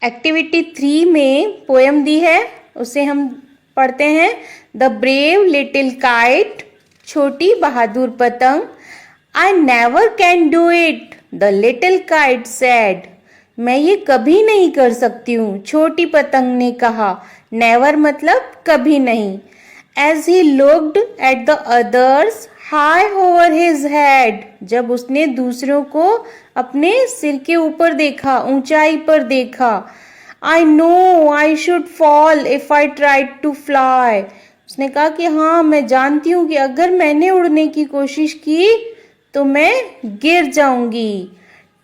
Activity 3 में poem दी है, उसे हम पढ़ते हैं। द ब्रेव लिटिल काइट, छोटी बहादुर पतंग। I never can do it, the little kite said. मैं ये कभी नहीं कर सकती हूँ, छोटी पतंग ने कहा। नेवर मतलब कभी नहीं। As he looked at the others high over his head, जब उसने दूसरों को अपने सिर के ऊपर देखा, ऊंचाई पर देखा। I know I should fall if I tried to fly, उसने कहा कि हाँ मैं जानती हूँ कि अगर मैंने उड़ने की कोशिश की तो मैं गिर जाऊंगी।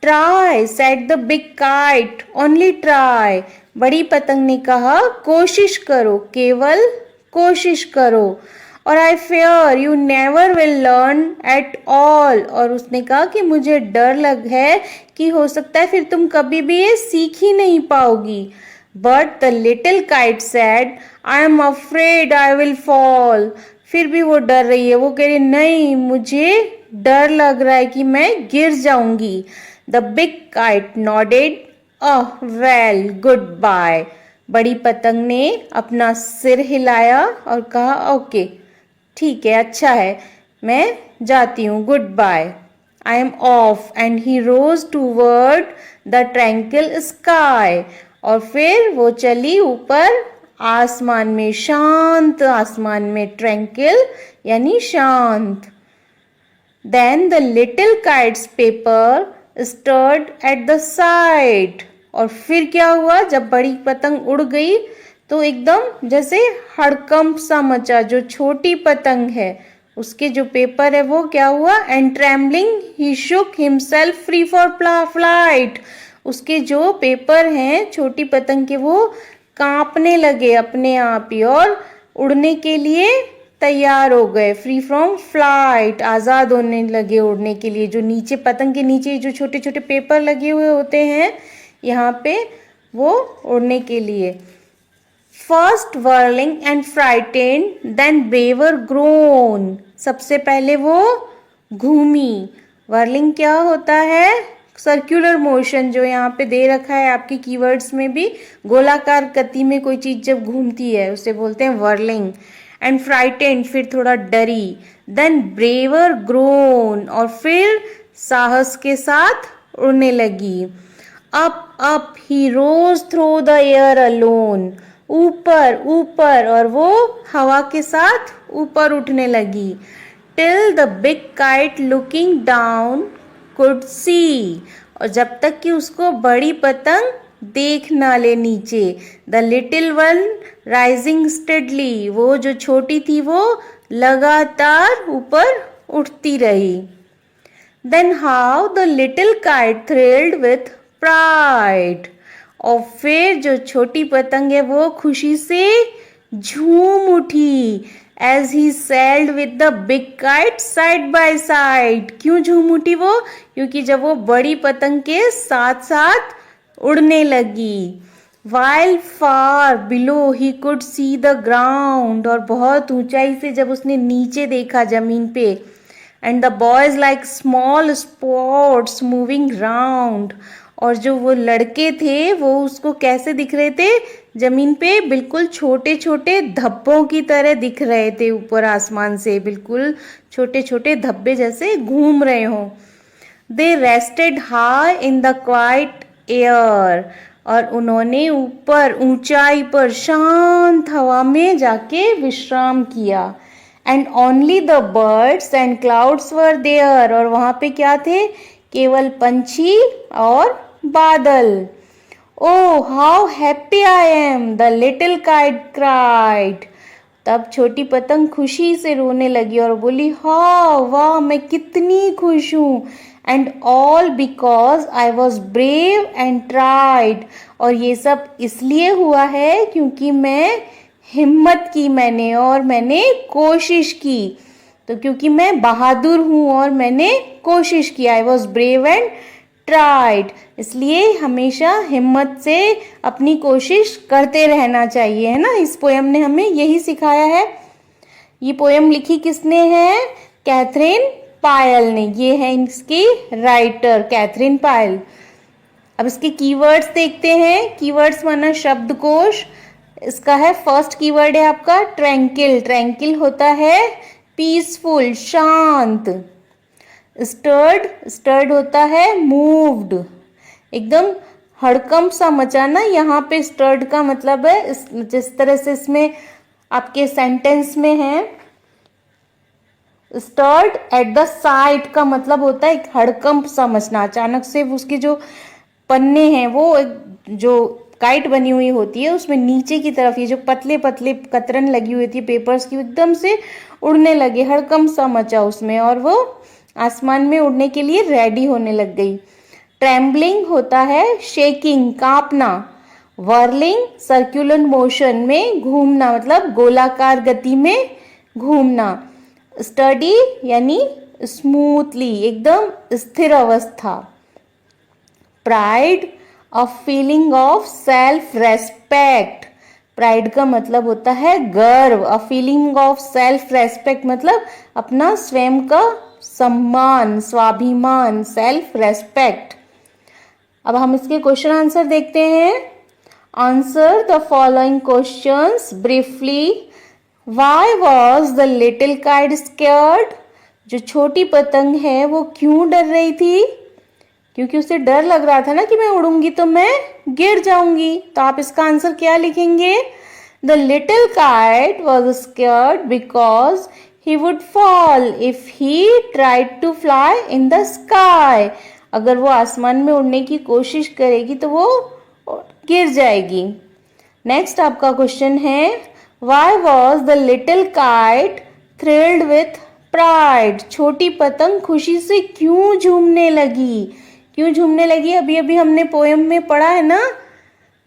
Try said the big kite, only try, बड़ी पतंग ने कहा कोशिश करो, केवल कोशिश करो। और I fear you never will learn at all, और उसने कहा कि मुझे डर लग है कि हो सकता है फिर तुम कभी भी ये सीख ही नहीं पाओगी। But the little kite said I am afraid I will fall, फिर भी वो डर रही है, वो कह रही नहीं मुझे डर लग रहा है कि मैं गिर जाऊंगी। The big kite nodded, well goodbye, बड़ी पतंग ने अपना सिर हिलाया और कहा ओके ठीक है, अच्छा है, मैं जाती हूँ, goodbye, I am off. And he rose toward the tranquil sky, और फिर वो चली ऊपर आसमान में, शांत आसमान में, ट्रैंक्विल यानी शांत। Then the little kite's paper stirred at the side, और फिर क्या हुआ, जब बड़ी पतंग उड़ गई तो एकदम जैसे हड़कंप सा मचा। जो छोटी पतंग है उसके जो पेपर है वो क्या हुआ, and trembling he shook himself free for flight, उसके जो पेपर हैं छोटी पतंग के वो कांपने लगे अपने आप ही और उड़ने के लिए तैयार हो गए। फ्री फ्रॉम फ्लाइट, आज़ाद होने लगे उड़ने के लिए। जो नीचे पतंग के नीचे जो छोटे छोटे पेपर लगे हुए होते हैं यहाँ पे, वो उड़ने के लिए। First whirling and frightened then braver grown, सबसे पहले वो घूमी। वर्लिंग क्या होता है, सर्कुलर मोशन, जो यहाँ पे दे रखा है आपके कीवर्ड्स में भी, गोलाकार गति में कोई चीज जब घूमती है उसे बोलते हैं वर्लिंग। एंड फ्राइटेंड, फिर थोड़ा डरी। देन ब्रेवर ग्रोन, और फिर साहस के साथ उड़ने लगी। Up he rose through the air alone, ऊपर ऊपर, और वो हवा के साथ ऊपर उठने लगी। Till the big kite looking down could see, और जब तक कि उसको बड़ी पतंग देख ना ले नीचे। The little one rising steadily, वो जो छोटी थी वो लगातार ऊपर उठती रही। Then how the little kite thrilled with pride, और फिर जो छोटी पतंग है वो खुशी से झूम उठी। As he sailed with the big kite side by side, क्यों झूम उठी वो, क्योंकि जब वो बड़ी पतंग के साथ साथ उड़ने लगी। While far below he could see the ground, और बहुत ऊंचाई से जब उसने नीचे देखा जमीन पे। And the boys like small spots moving round, और जो वो लड़के थे वो उसको कैसे दिख रहे थे, जमीन पे बिल्कुल छोटे छोटे धब्बों की तरह दिख रहे थे, ऊपर आसमान से बिल्कुल छोटे छोटे धब्बे जैसे घूम रहे हों। They rested high in the quiet air, और उन्होंने ऊपर ऊंचाई पर शांत हवा में जाके विश्राम किया। And only the birds and clouds were there, और वहां पे क्या थे, केवल पंछी और बादल। Oh how happy I am, the little kite cried, तब छोटी पतंग खुशी से रोने लगी और बोली हाँ वाह मैं कितनी खुश हूँ। And all because I was brave and tried, और ये सब इसलिए हुआ है क्योंकि मैं हिम्मत की मैंने और मैंने कोशिश की। तो क्योंकि मैं बहादुर हूँ और मैंने कोशिश की, I was brave and tried, इसलिए हमेशा हिम्मत से अपनी कोशिश करते रहना चाहिए, है ना। इस पोयम ने हमें यही सिखाया है। ये पोयम लिखी किसने है, कैथरीन पायल ने, ये है इसकी राइटर कैथरीन पायल। अब इसके कीवर्ड्स देखते हैं। कीवर्ड्स माना शब्दकोश। इसका है फर्स्ट कीवर्ड है आपका ट्रैंकिल। ट्रैंकिल होता है पीसफुल, शांत। स्टर्ड, स्टर्ड होता है मूव्ड, एकदम हड़कंप सा मचाना। यहाँ पे स्टर्ड का मतलब है जिस तरह से इसमें आपके सेंटेंस में है, स्टर्ड एट द साइड का मतलब होता है एक हड़कंप सा मचना। अचानक से उसके जो पन्ने हैं वो जो काइट बनी हुई होती है उसमें नीचे की तरफ ये जो पतले पतले कतरन लगी हुई थी पेपर्स की, एकदम से उड़ने लगे, हड़कंप सा मचा उसमें और वो आसमान में उड़ने के लिए रेडी होने लग गई। ट्रेम्बलिंग होता है शेकिंग, कांपना। वर्लिंग सर्कुलर मोशन में घूमना, मतलब गोलाकार गति में घूमना। स्टडी यानी स्मूथली, एकदम स्थिर अवस्था। Pride a feeling of self respect. Pride का मतलब होता है गर्व। A feeling of self respect मतलब अपना स्वयं का सम्मान, स्वाभिमान, सेल्फ रेस्पेक्ट। अब हम इसके क्वेश्चन आंसर देखते हैं। Answer the following questions briefly. Why was the little kite scared? जो छोटी पतंग है वो क्यों डर रही थी? क्योंकि उसे डर लग रहा था ना कि मैं उड़ूंगी तो मैं गिर जाऊंगी। तो आप इसका आंसर क्या लिखेंगे? The little kite was scared because he would fall if he tried to fly in the sky. अगर वो आसमान में उड़ने की कोशिश करेगी तो वो गिर जाएगी। नेक्स्ट आपका क्वेश्चन है why was the little kite thrilled with pride? छोटी पतंग खुशी से क्यों झूमने लगी? क्यों झूमने लगी? अभी अभी हमने पोएम में पढ़ा है ना,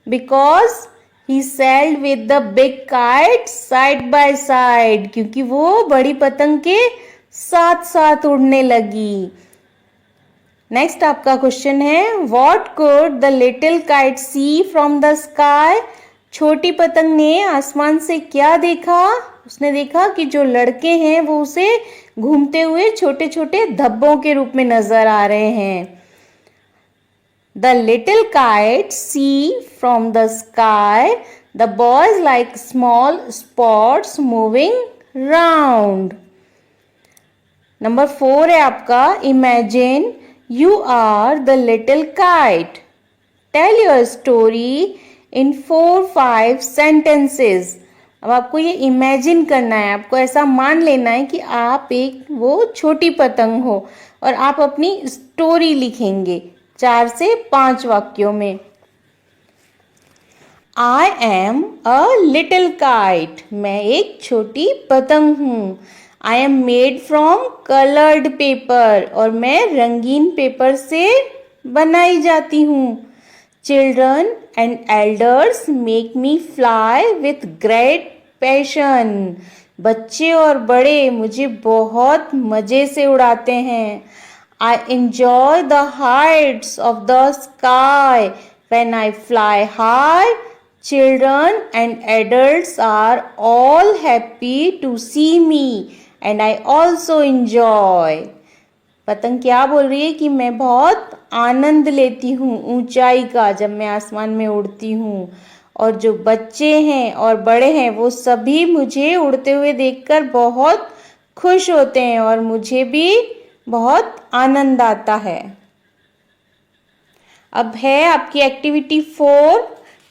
because he sailed with the big kite side by side, क्योंकि वो बड़ी पतंग के साथ साथ उड़ने लगी। नेक्स्ट आपका क्वेश्चन है what could the little kite see from the sky? छोटी पतंग ने आसमान से क्या देखा? उसने देखा कि जो लड़के हैं वो उसे घूमते हुए छोटे छोटे धब्बों के रूप में नजर आ रहे हैं। The little kite see from the sky the boys like small spots moving round. Number 4 है आपका imagine you are the little kite. Tell your story in 4-5 sentences. अब आपको ये इमेजिन करना है, आपको ऐसा मान लेना है कि आप एक वो छोटी पतंग हो और आप अपनी स्टोरी लिखेंगे 4 से 5 वाक्यों में। I am a little kite. मैं एक छोटी पतंग हूँ। I am made from colored paper. और मैं रंगीन पेपर से बनाई जाती हूँ। Children and elders make me fly with great passion. बच्चे और बड़े मुझे बहुत मजे से उड़ाते हैं। I enjoy the heights of the sky. When I fly high, children and adults are all happy to see me and I also enjoy. पतंग क्या बोल रही है कि मैं बहुत आनंद लेती हूँ ऊंचाई का जब मैं आसमान में उड़ती हूँ, और जो बच्चे हैं और बड़े हैं वो सभी मुझे उड़ते हुए देखकर बहुत खुश होते हैं और मुझे भी बहुत आनंद आता है। अब है आपकी activity 4,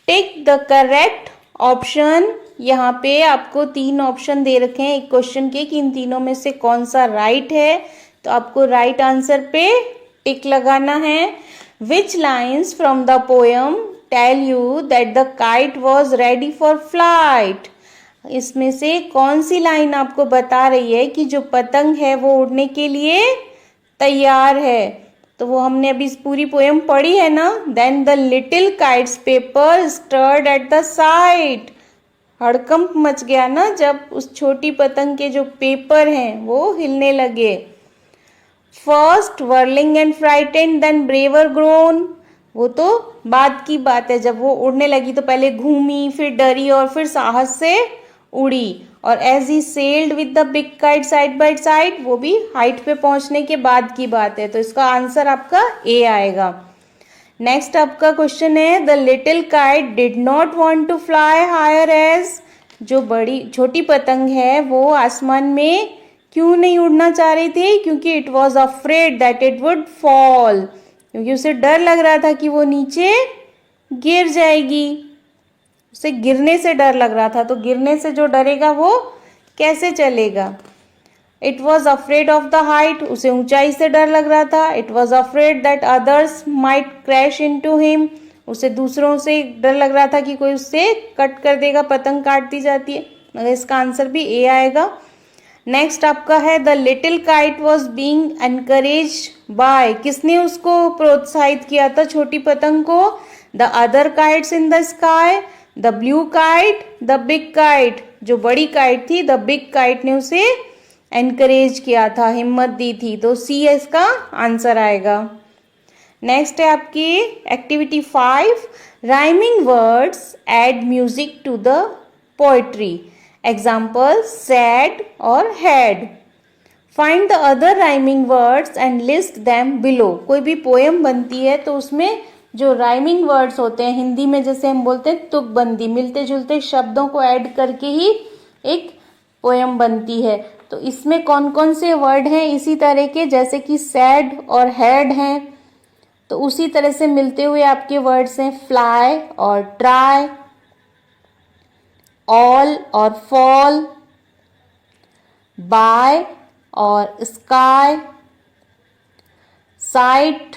tick the correct option. यहाँ पे आपको 3 ऑप्शन दे रखे हैं एक क्वेश्चन के कि इन तीनों में से कौन सा राइट है, तो आपको राइट आंसर पे टिक लगाना है। Which lines from the poem tell you that the kite was ready for flight? इसमें से कौन सी लाइन आपको बता रही है कि जो पतंग है वो उड़ने के लिए तैयार है? तो वो हमने अभी पूरी पोएम पढ़ी है ना। Then the little kite's paper stirred at the side. हड़कंप मच गया ना जब उस छोटी पतंग के जो पेपर हैं वो हिलने लगे। First whirling and frightened then braver grown. वो तो बाद की बात है, जब वो उड़ने लगी तो पहले घूमी, फिर डरी और फिर साहस से उड़ी। और as he sailed with the big kite side by side, वो भी हाइट पे पहुंचने के बाद की बात है। तो इसका आंसर आपका ए आएगा। नेक्स्ट आपका क्वेश्चन है, the little kite did not want to fly higher as, जो छोटी पतंग है वो आसमान में क्यों नहीं उड़ना चाह रही थी? क्योंकि it was afraid that it would fall, क्योंकि उसे डर लग रहा था कि वो नीचे गिर जाएगी, उसे गिरने से डर लग रहा था। तो गिरने से जो डरेगा वो कैसे चलेगा? It was afraid of the height, उसे ऊंचाई से डर लग रहा था। It was afraid that others might crash into him, उसे दूसरों से डर लग रहा था कि कोई उससे कट कर देगा, पतंग काटती जाती है, मगर इसका आंसर भी ए आएगा। नेक्स्ट आपका है, the little kite was being encourage bye, किसने उसको प्रोत्साहित किया था छोटी पतंग को? The other kites in the sky, the blue kite, the big kite, जो बड़ी काइट थी द बिग काइट ने उसे एनकरेज किया था, हिम्मत दी थी। तो सी इसका आंसर आएगा। नेक्स्ट है आपकी activity 5, rhyming words add music to the poetry. Example sad और had. Find the other rhyming words and list them below. कोई भी पोएम बनती है तो उसमें जो राइमिंग वर्ड्स होते हैं, हिंदी में जैसे हम बोलते हैं तुकबंदी, मिलते जुलते शब्दों को ऐड करके ही एक पोएम बनती है। तो इसमें कौन कौन से वर्ड हैं इसी तरह के, जैसे कि सैड और हैड हैं, तो उसी तरह से मिलते हुए आपके वर्ड्स हैं फ्लाई और ट्राई, ऑल और फॉल, बाय और sky, sight,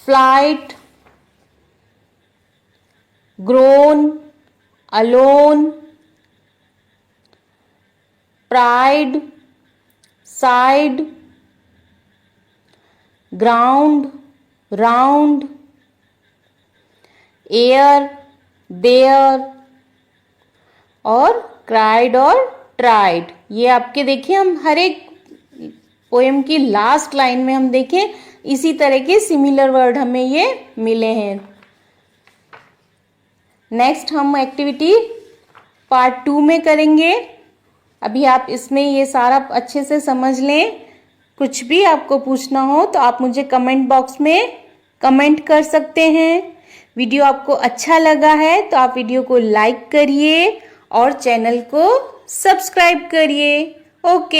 flight, grown, alone, pride, side, ground, round, air, there और क्राइड और ट्राइड। ये आपके देखिए, हम हर एक पोएम की लास्ट लाइन में हम देखें इसी तरह के सिमिलर वर्ड हमें ये मिले हैं। नेक्स्ट हम एक्टिविटी पार्ट 2 में करेंगे। अभी आप इसमें ये सारा अच्छे से समझ लें। कुछ भी आपको पूछना हो तो आप मुझे कमेंट बॉक्स में कमेंट कर सकते हैं। वीडियो आपको अच्छा लगा है तो आप वीडियो को लाइक करिए और चैनल को सब्सक्राइब करिए। ओके।